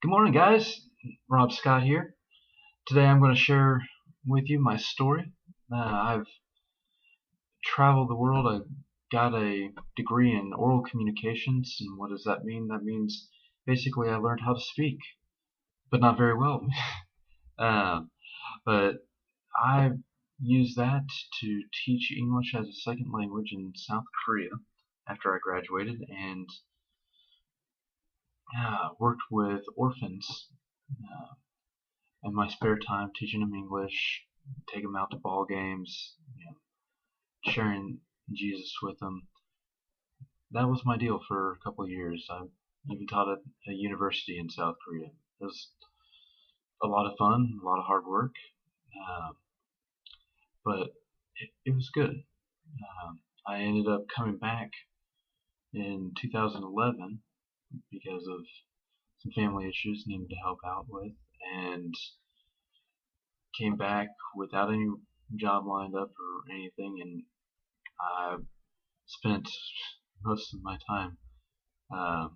Good morning, guys. Rob Scott here. Today I'm going to share with you my story. I've traveled the world. I got a degree in oral communications, and what does that mean? That means basically I learned how to speak, but not very well. uh, but I used that to teach English as a second language in South Korea after I graduated, and worked with orphans uh, in my spare time, teaching them English, take them out to ball games, sharing Jesus with them. That was my deal for a couple of years. I even taught at a university in South Korea. It was a lot of fun, a lot of hard work, uh, but it was good. I ended up coming back in 2011 because of some family issues needed to help out with, and came back without any job lined up or anything, and I spent most of my time, uh,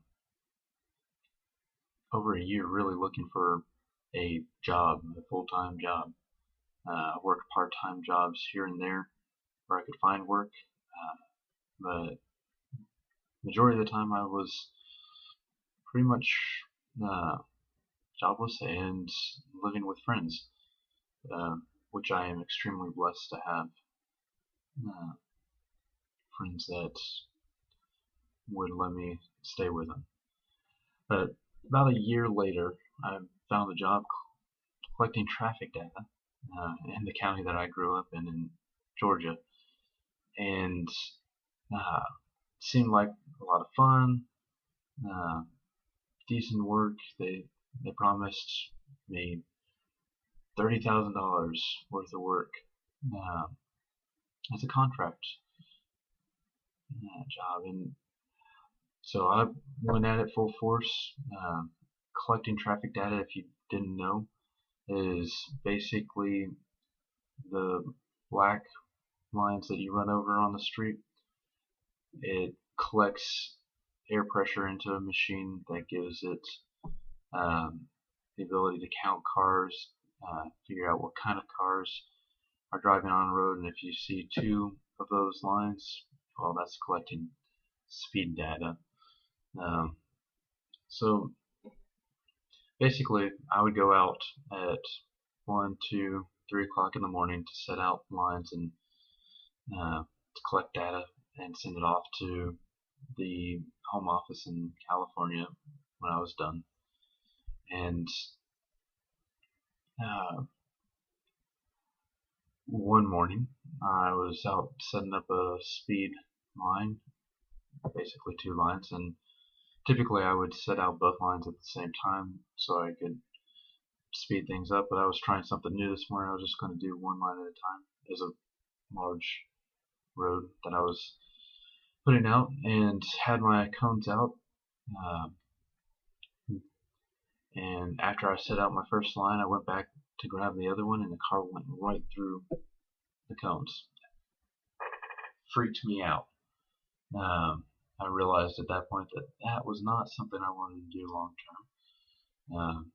over a year, really looking for a job, a full-time job. I worked part-time jobs here and there where I could find work, but majority of the time I was pretty much uh, jobless and living with friends, uh, which I am extremely blessed to have. Uh, Friends that would let me stay with them. But about a year later, I found a job collecting traffic data in the county that I grew up in Georgia, and uh, seemed like a lot of fun, uh, decent work. They promised me $30,000 worth of work uh, as a contract job, and so I went at it full force. Collecting traffic data, if you didn't know, is basically the black lines that you run over on the street. It collects air pressure into a machine that gives it the ability to count cars, figure out what kind of cars are driving on the road, and if you see two of those lines, well, that's collecting speed data. Um, so basically, I would go out at 1, 2, 3 o'clock in the morning to set out lines and to collect data and send it off to the home office in California when I was done. And uh, one morning, I was out setting up a speed line, basically two lines, and typically I would set out both lines at the same time so I could speed things up, but I was trying something new this morning. I was just going to do one line at a time. There's a large road that I was putting out and had my cones out. Uh, and after I set out my first line, I went back to grab the other one, and the car went right through the cones. Freaked me out. I realized at that point that that was not something I wanted to do long term.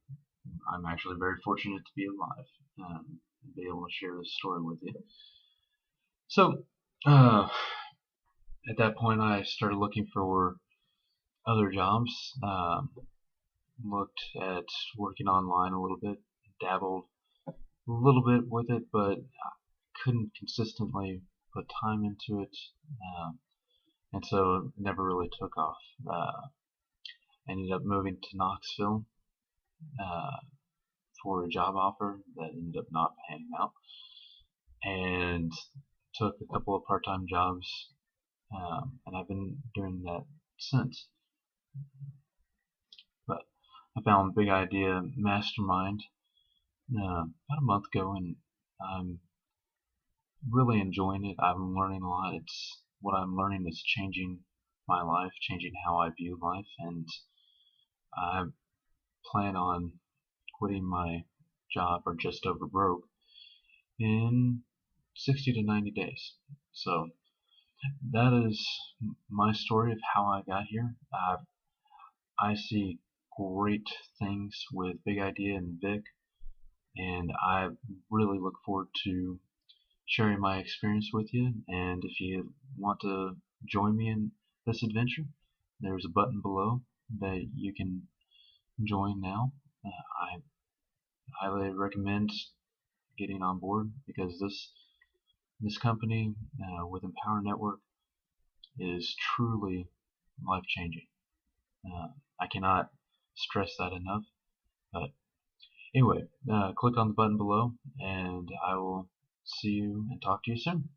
I'm actually very fortunate to be alive and be able to share this story with you. So, at that point, I started looking for other jobs. Looked at working online a little bit, dabbled a little bit with it, but couldn't consistently put time into it, and so it never really took off. Ended up moving to Knoxville uh, for a job offer that ended up not panning out, and took a couple of part-time jobs, and I've been doing that since. But I found Big Idea Mastermind about a month ago, and I'm really enjoying it. I'm learning a lot. It's what I'm learning is changing my life, changing how I view life, and I plan on quitting my job or just over broke in 60 to 90 days. So that is my story of how I got here. I see great things with Big Idea and Vic, and I really look forward to sharing my experience with you. And if you want to join me in this adventure, there's a button below that you can join now. I highly recommend getting on board because this company with Empower Network is truly life changing. Uh, I cannot stress that enough. But anyway, click on the button below, and I will see you and talk to you soon.